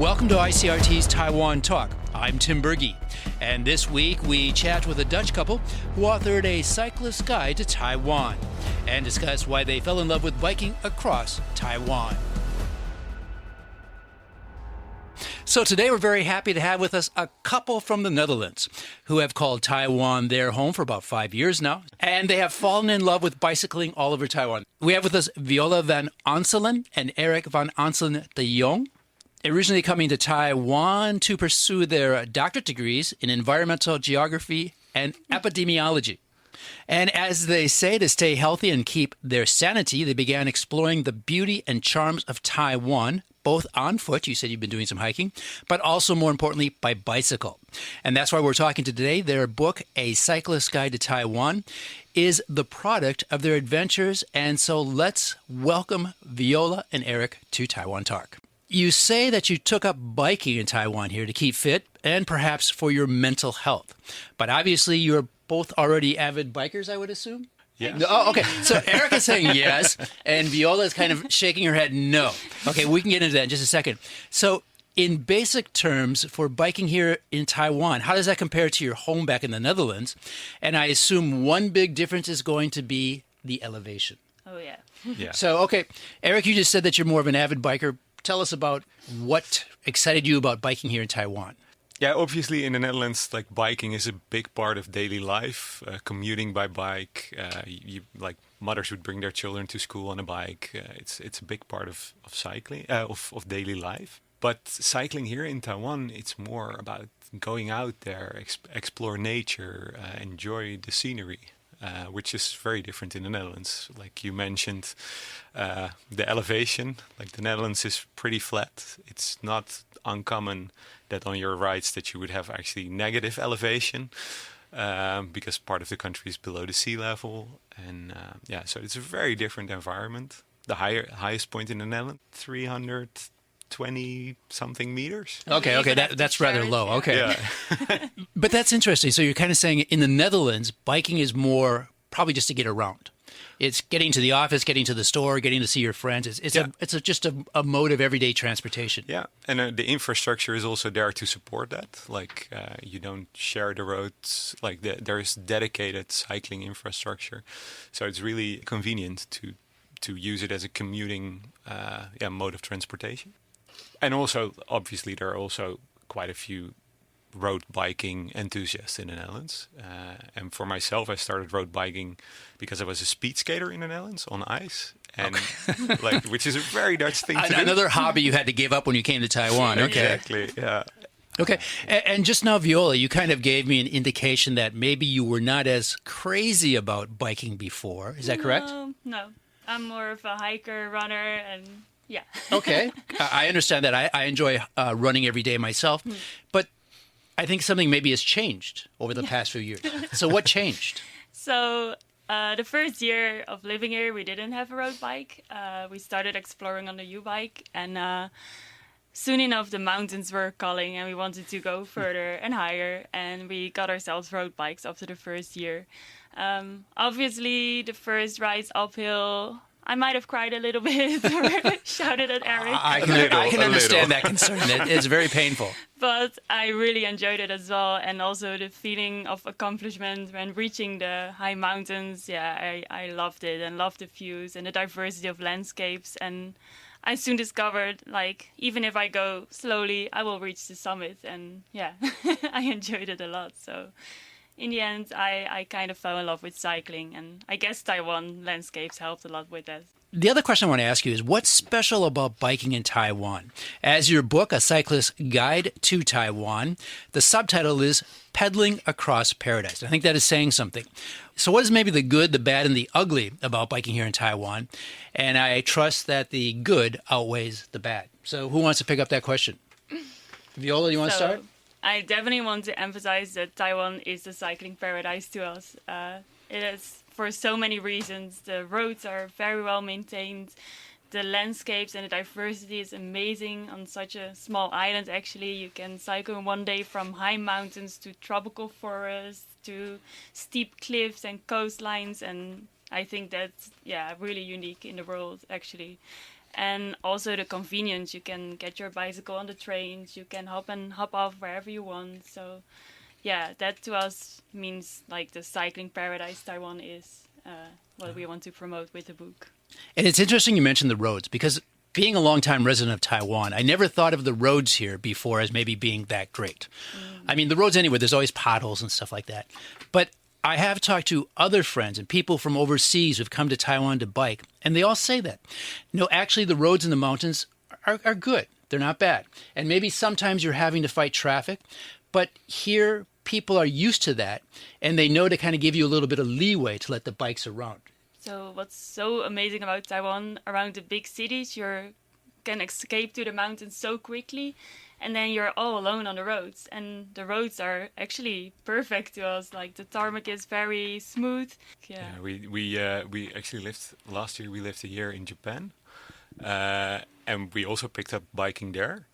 Welcome to ICRT's Taiwan Talk. I'm Tim Berge, and this week we chat with a Dutch couple who authored a cyclist guide to Taiwan and discuss why they fell in love with biking across Taiwan. So today we're very happy to have with us a couple from the Netherlands who have called Taiwan their home for about 5 years now, and they have fallen in love with bicycling all over Taiwan. We have with us Viola van Onselen and Erik van Onselen-de Jong, originally coming to Taiwan to pursue their doctorate degrees in environmental geography and epidemiology. And as they say, to stay healthy and keep their sanity, they began exploring the beauty and charms of Taiwan, both on foot, you said you've been doing some hiking, but also more importantly by bicycle. And that's why we're talking today. Their book, A Cyclist Guide to Taiwan, is the product of their adventures. And so let's welcome Viola and Erik to Taiwan Talk. You say that you took up biking in Taiwan here to keep fit and perhaps for your mental health. But obviously you're both already avid bikers, I would assume? Yeah. Oh, okay. So Erik is saying yes, and Viola is kind of shaking her head no. Okay, we can get into that in just a second. So in basic terms, for biking here in Taiwan, how does that compare to your home back in the Netherlands? And I assume one big difference is going to be the elevation. Oh, yeah. Yeah. So, okay, Erik, you just said that you're more of an avid biker. Tell us about what excited you about biking here in Taiwan. Yeah, obviously in the Netherlands, like biking is a big part of daily life. Commuting by bike, like mothers would bring their children to school on a bike. It's a big part of cycling, of daily life. But cycling here in Taiwan, it's more about going out there, explore nature, enjoy the scenery. Which is very different in the Netherlands. Like you mentioned, the elevation, like the Netherlands is pretty flat. It's not uncommon that on your rides that you would have actually negative elevation because part of the country is below the sea level. And so it's a very different environment. The highest point in the Netherlands, 320 something meters. Okay, that's rather low. Okay. Yeah. But that's interesting. So you're kind of saying in the Netherlands, biking is more probably just to get around. It's getting to the office, getting to the store, getting to see your friends. It's just a mode of everyday transportation. Yeah, and the infrastructure is also there to support that. Like you don't share the roads. Like there is dedicated cycling infrastructure, so it's really convenient to use it as a commuting mode of transportation. And also, obviously, there are also quite a few road biking enthusiasts in the Netherlands. And for myself, I started road biking because I was a speed skater in the Netherlands on ice. And which is a very Dutch thing to do. Another hobby you had to give up when you came to Taiwan. Okay. Exactly, yeah. Okay. And just now, Viola, you kind of gave me an indication that maybe you were not as crazy about biking before. Is that correct? No. I'm more of a hiker, runner, and yeah. Okay. I understand that. I enjoy running every day myself. But I think something maybe has changed over the past few years. So what changed? So the first year of living here, we didn't have a road bike. We started exploring on the U-bike. And soon enough, the mountains were calling and we wanted to go further and higher. And we got ourselves road bikes after the first year. Obviously, the first rides uphill, I might have cried a little bit or shouted at Erik. I can understand that concern. It's very painful. But I really enjoyed it as well. And also the feeling of accomplishment when reaching the high mountains. Yeah, I loved it and loved the views and the diversity of landscapes. And I soon discovered, like, even if I go slowly, I will reach the summit. And yeah, I enjoyed it a lot. So in the end, I kind of fell in love with cycling, and I guess Taiwan landscapes helped a lot with that. The other question I want to ask you is, what's special about biking in Taiwan? As your book, A Cyclist Guide to Taiwan, the subtitle is Pedaling Across Paradise. I think that is saying something. So what is maybe the good, the bad, and the ugly about biking here in Taiwan? And I trust that the good outweighs the bad. So who wants to pick up that question? Viola, you want to start? I definitely want to emphasize that Taiwan is a cycling paradise to us. It is for so many reasons. The roads are very well maintained. The landscapes and the diversity is amazing on such a small island. Actually, you can cycle in one day from high mountains to tropical forests to steep cliffs and coastlines. And I think that's really unique in the world actually. And also the convenience, you can get your bicycle on the trains, you can hop and hop off wherever you want. So yeah, that to us means like the cycling paradise Taiwan is, what we want to promote with the book. And it's interesting you mentioned the roads, because being a longtime resident of Taiwan, I never thought of the roads here before as maybe being that great. I mean, the roads anywhere, there's always potholes and stuff like that. But I have talked to other friends and people from overseas who've come to Taiwan to bike, and they all say that. No, actually, the roads in the mountains are good. They're not bad. And maybe sometimes you're having to fight traffic, but here people are used to that, and they know to kind of give you a little bit of leeway to let the bikes around. So what's so amazing about Taiwan, around the big cities, you can escape to the mountains so quickly, and then you're all alone on the roads. And the roads are actually perfect to us. Like the tarmac is very smooth. Yeah, we actually lived last year. We lived a year in Japan, and we also picked up biking there.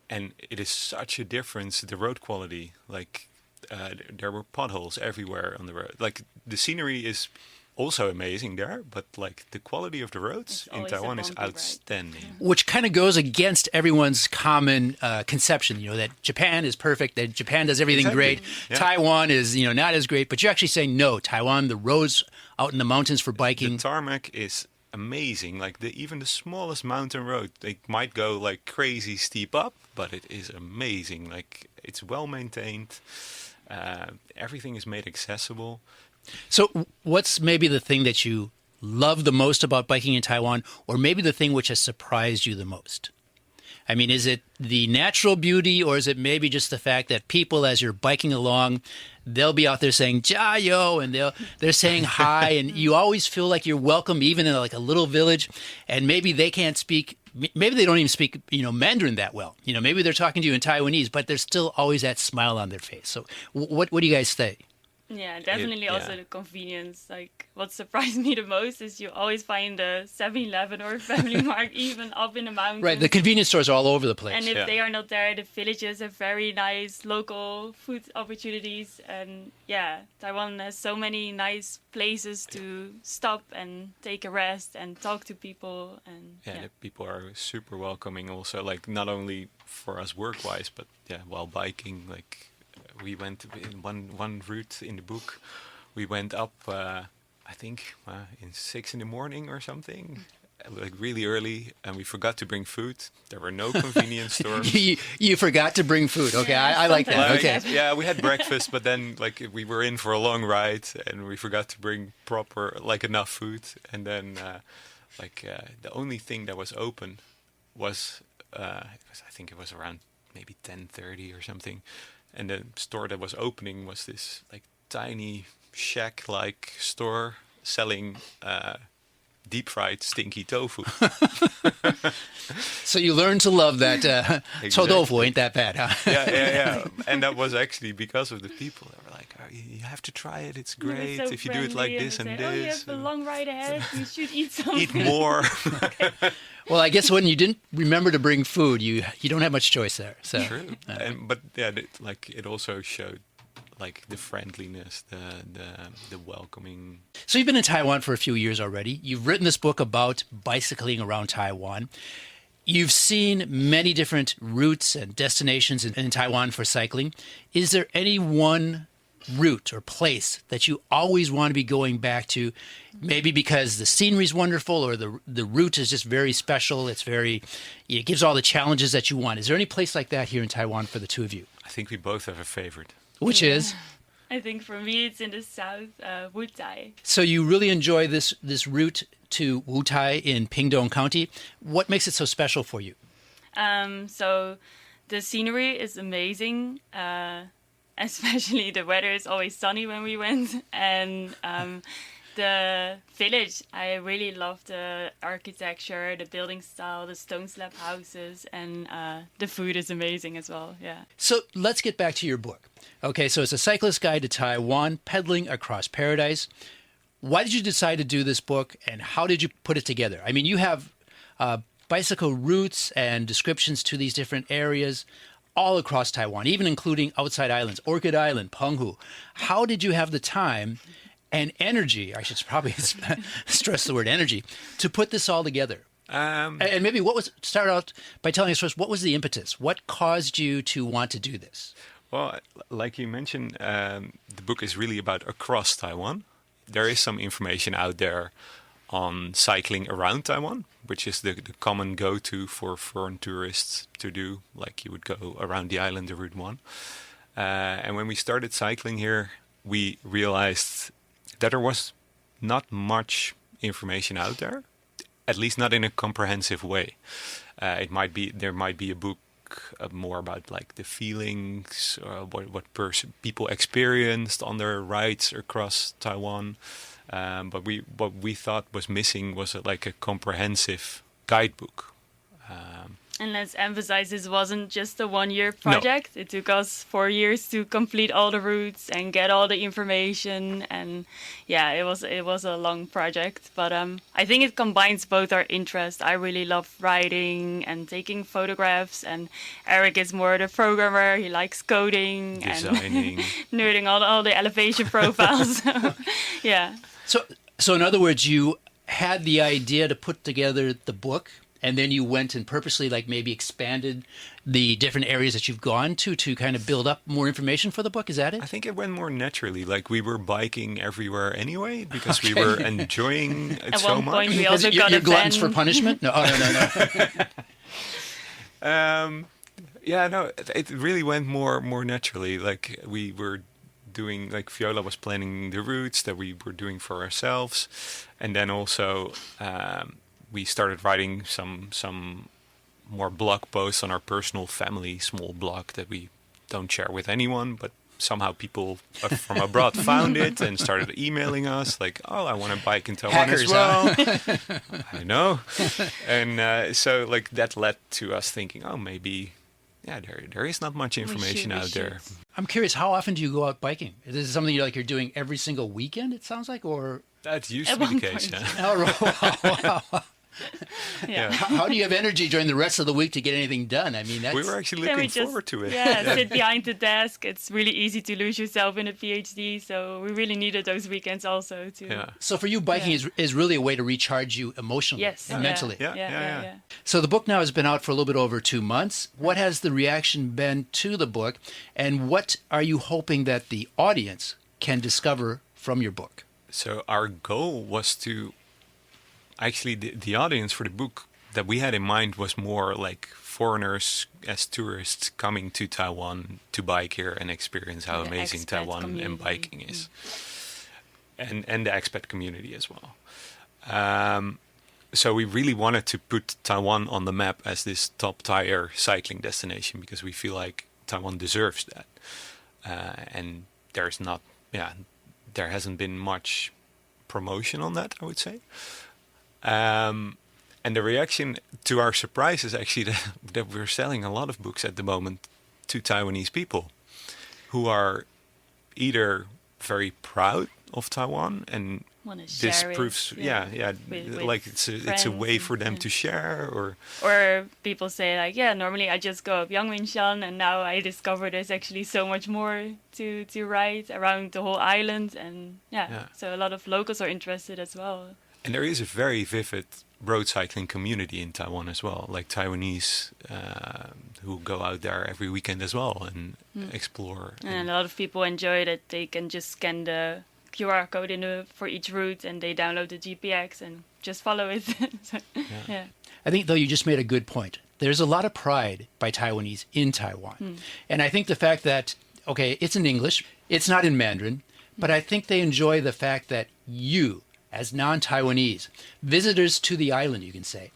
And it is such a difference, the road quality. Like there were potholes everywhere on the road. Like the scenery is also amazing there, but like the quality of the roads in Taiwan is outstanding. Which kind of goes against everyone's common conception, that Japan is perfect, that Japan does everything great. Yeah. Taiwan is, not as great, but you're actually saying no, Taiwan, the roads out in the mountains for biking. The tarmac is amazing. Like even the smallest mountain road, they might go like crazy steep up, but it is amazing. Like it's well maintained. Everything is made accessible. So what's maybe the thing that you love the most about biking in Taiwan, or maybe the thing which has surprised you the most? I mean, is it the natural beauty, or is it maybe just the fact that people, as you're biking along, they'll be out there saying "Jiayo" and they're saying hi, and you always feel like you're welcome, even in like a little village, and maybe they can't speak. Maybe they don't even speak, Mandarin that well. Maybe they're talking to you in Taiwanese, but there's still always that smile on their face. So what do you guys say? Yeah, definitely also the convenience. Like what surprised me the most is you always find a 7-Eleven or a Family Mart even up in the mountains. Right, the convenience stores are all over the place. And if they are not there, the villages have very nice local food opportunities. And yeah, Taiwan has so many nice places to stop and take a rest and talk to people. And the people are super welcoming also, like not only for us work-wise, but while biking, like we went in one route in the book. We went up, I think, in 6 a.m. or something, like really early, and we forgot to bring food. There were no convenience stores. You forgot to bring food. Okay, I like that. Okay. Yeah, we had breakfast, but then like we were in for a long ride, and we forgot to bring enough food. And then the only thing that was open was I think it was around maybe 10:30 or something. And the store that was opening was this like tiny shack-like store selling deep fried stinky tofu. So you learn to love that. Exactly. Tofu ain't that bad, huh? Yeah. And that was actually because of the people that were like, oh, you have to try it. It's great so if you do it like this and say, this. Oh, you have a long ride ahead. You should eat something. Eat more. Well, I guess when you didn't remember to bring food, you don't have much choice there. So. True. But it also showed like the friendliness, the welcoming. So you've been in Taiwan for a few years already. You've written this book about bicycling around Taiwan. You've seen many different routes and destinations in Taiwan for cycling. Is there any one route or place that you always want to be going back to, maybe because the scenery is wonderful or the route is just very special, it gives all the challenges that you want? Is there any place like that here in Taiwan for the two of you? I think we both have a favorite. Which is? I think for me it's in the south, Wutai. So you really enjoy this route to Wutai in Pingdong County. What makes it so special for you? So the scenery is amazing. Especially the weather is always sunny when we went, and the village, I really love the architecture, the building style, the stone slab houses, and the food is amazing as well. Yeah. So let's get back to your book. Okay, so it's a cyclist guide to Taiwan, pedaling across paradise. Why did you decide to do this book, and how did you put it together? I mean, you have bicycle routes and descriptions to these different areas all across Taiwan, even including outside islands, Orchid Island, Penghu. How did you have the time and energy. I should probably stress the word energy to put this all together. And maybe start out by telling us first, what was the impetus? What caused you to want to do this? Well, like you mentioned, the book is really about across Taiwan. There is some information out there on cycling around Taiwan, which is the common go-to for foreign tourists to do, like you would go around the island of Route 1. And when we started cycling here, we realized that there was not much information out there, at least not in a comprehensive way. There might be a book more about like the feelings, what people experienced on their rides across Taiwan. But what we thought was missing was like a comprehensive guidebook. And let's emphasize, this wasn't just a 1-year project. No. It took us 4 years to complete all the routes and get all the information. And yeah, it was a long project. But I think it combines both our interests. I really love riding and taking photographs. And Erik is more the programmer. He likes coding, designing, and nerding all the elevation profiles. Yeah. So in other words, you had the idea to put together the book, and then you went and purposely like maybe expanded the different areas that you've gone to kind of build up more information for the book. Is that it? I think it went more naturally. Like we were biking everywhere anyway because we were enjoying it At so one much. point we also got you're gluttons for punishment? No, no. Yeah, no, it really went more naturally. Like we were doing, like Viola was planning the routes that we were doing for ourselves, and then also we started writing some more blog posts on our personal family small blog that we don't share with anyone, but somehow people from abroad found it and started emailing us like, oh, I want to bike in Taiwan Hackers, as well. huh? I know. And so like that led to us thinking, oh, maybe, yeah, there is not much information out there. I'm curious, how often do you go out biking? Is this something you're doing every single weekend, it sounds like, or? That used to be the case, yeah. Oh, wow. Yeah. How do you have energy during the rest of the week to get anything done? I mean, we were actually looking forward to it. Yeah, sit behind the desk. It's really easy to lose yourself in a PhD, so we really needed those weekends also too. Yeah. So for you, biking is really a way to recharge you emotionally and mentally. Yeah. So the book now has been out for a little bit over 2 months. What has the reaction been to the book, and what are you hoping that the audience can discover from your book? So our goal was to actually, the audience for the book that we had in mind was more like foreigners as tourists coming to Taiwan to bike here and experience how amazing Taiwan and biking is. And the expat community as well. So we really wanted to put Taiwan on the map as this top-tier cycling destination because we feel like Taiwan deserves that. And there hasn't been much promotion on that, I would say. And the reaction, to our surprise, is actually that we're selling a lot of books at the moment to Taiwanese people who are either very proud of Taiwan and this proves, like it's a way for them to share, or people say like, yeah, normally I just go up Yangmingshan, and now I discover there's actually so much more to ride around the whole island, and so a lot of locals are interested as well. And there is a very vivid road cycling community in Taiwan as well, like Taiwanese who go out there every weekend as well and explore. And a lot of people enjoy that they can just scan the QR code for each route, and they download the GPX and just follow it. I think, though, you just made a good point. There's a lot of pride by Taiwanese in Taiwan. And I think the fact that, okay, it's in English, it's not in Mandarin, but I think they enjoy the fact that you, as non-Taiwanese, visitors to the island, you can say,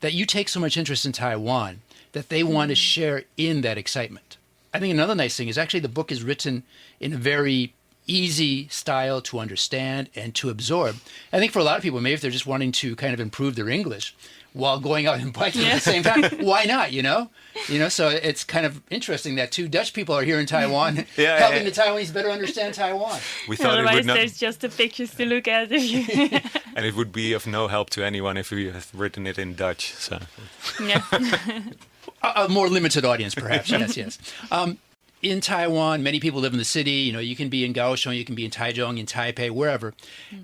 that you take so much interest in Taiwan that they want to share in that excitement. I think another nice thing is actually the book is written in a very easy style to understand and to absorb. I think for a lot of people, maybe if they're just wanting to kind of improve their English while going out and biking at the same time, why not, so it's kind of interesting that 2 Dutch people are here in Taiwan helping the Taiwanese better understand Taiwan. We thought otherwise there's just the pictures to look at. And it would be of no help to anyone if we had written it in Dutch. So. A more limited audience, perhaps. Yes. in Taiwan, many people live in the city. You can be in Kaohsiung, you can be in Taichung, in Taipei, wherever.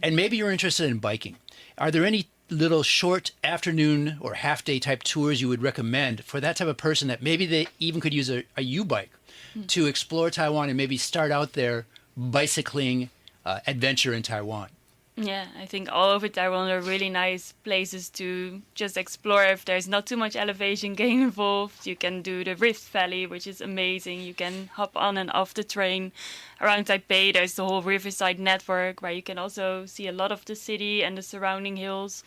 And maybe you're interested in biking. Are there any little short afternoon or half-day type tours you would recommend for that type of person that maybe they even could use a U-bike to explore Taiwan and maybe start out their bicycling adventure in Taiwan? Yeah, I think all over Taiwan are really nice places to just explore if there's not too much elevation gain involved. You can do the Rift Valley, which is amazing. You can hop on and off the train. Around Taipei, there's the whole Riverside network where you can also see a lot of the city and the surrounding hills.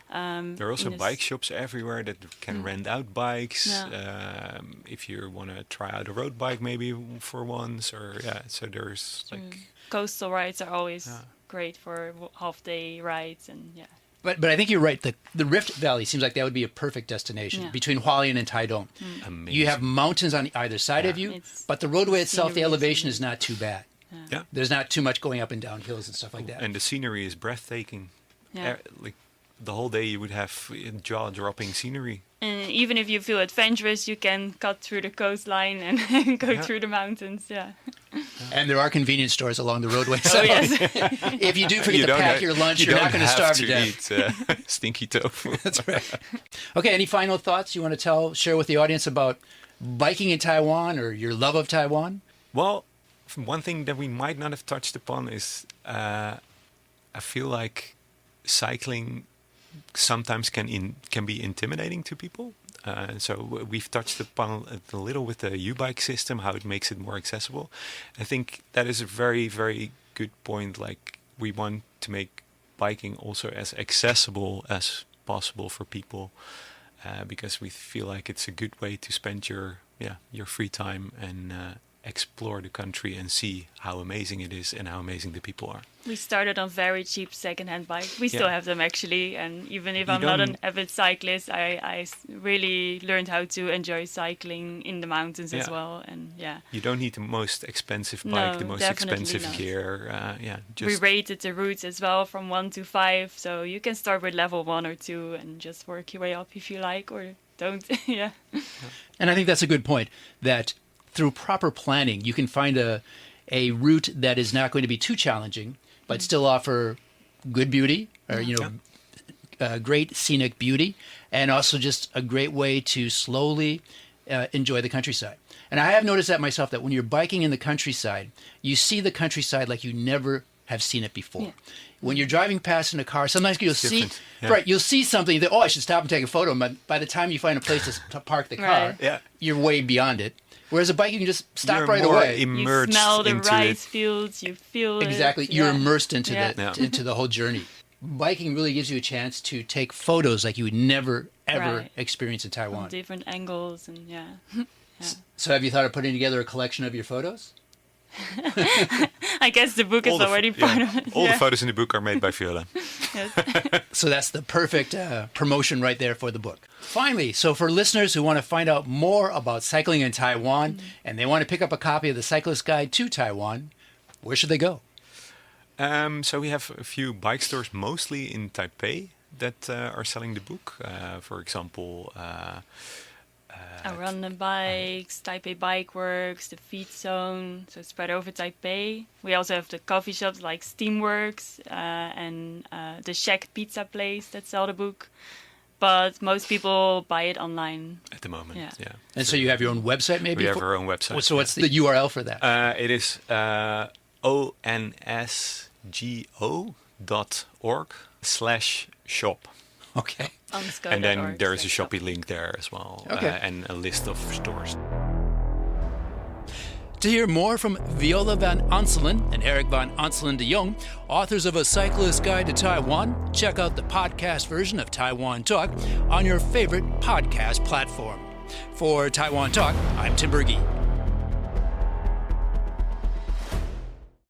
There are also bike shops everywhere that can rent out bikes. Yeah. If you want to try out a road bike maybe for once, or so there's like coastal rides are always great for half-day rides, and But I think you're right. The Rift Valley seems like that would be a perfect destination between Hualien and Taidong. amazing. You have mountains on either side of you, but the roadway itself, the elevation is not too bad. Yeah. There's not too much going up and down hills and stuff like that. And the scenery is breathtaking. Yeah. Like the whole day you would have jaw-dropping scenery. And even if you feel adventurous, you can cut through the coastline and go through the mountains. Yeah. And there are convenience stores along the roadway. So Oh yes. if you do forget to pack your lunch, you're not going to starve to death. Eat stinky tofu. That's right. Okay, any final thoughts you want to share with the audience about biking in Taiwan or your love of Taiwan? Well, one thing that we might not have touched upon is I feel like cycling sometimes can be intimidating to people. So we've touched upon it a little with the U-bike system, how it makes it more accessible. I think that is a very, very good point. Like, we want to make biking also as accessible as possible for people, because we feel like it's a good way to spend your free time and explore the country and see how amazing it is and how amazing the people are. We started on very cheap second-hand bikes. We still have them actually, and even if You I'm not an don't- avid cyclist, I really learned how to enjoy cycling in the mountains as Yeah. well. And You don't need the most expensive No, bike, the most definitely expensive not. gear. we Just rated the routes as well from 1 to 5, so you can start with level 1 or 2 and just work your way up if you like, or don't. Yeah. And I think that's a good point, that through proper planning, you can find a route that is not going to be too challenging, but still offer good beauty, or great scenic beauty, and also just a great way to slowly enjoy the countryside. And I have noticed that myself, that when you're biking in the countryside, you see the countryside like you never have seen it before. Yeah. When you're driving past in a car, sometimes you'll see, different, yeah. right? You'll see something. You think, I should stop and take a photo. But by the time you find a place to park the car, Right. Yeah. you're way beyond it. Whereas a bike, you can just stop You're right more away. You immersed smell the into rice it. fields, you feel Exactly, it. you're yeah. immersed into Yeah. into the whole journey. Biking really gives you a chance to take photos like you would never ever Right. experience in From Taiwan. different angles, and yeah. So, have you thought of putting together a collection of your photos? I guess the book is All the already pho- part yeah. of it. All yeah. the photos in the book are made by Viola. Yes. So that's the perfect promotion right there for the book. Finally, so for listeners who want to find out more about cycling in Taiwan and they want to pick up a copy of the Cyclist Guide to Taiwan, where should they go? So we have a few bike stores, mostly in Taipei, that are selling the book. For example, Run the Bikes, Taipei Bike Works, the Feed Zone, so spread over Taipei. We also have the coffee shops like Steamworks and the Shack Pizza place that sell the book. But most people buy it online. at the moment, Yeah. And so you have your own website, maybe? We have our own website. So what's the URL for that? It is onsgo.org/shop. Okay. And then there is a Shopee link there as well, Okay. and a list of stores. To hear more from Viola van Onselen and Erik van Onselen de Jong, authors of A Cyclist Guide to Taiwan, check out the podcast version of Taiwan Talk on your favorite podcast platform. For Taiwan Talk, I'm Tim Berge.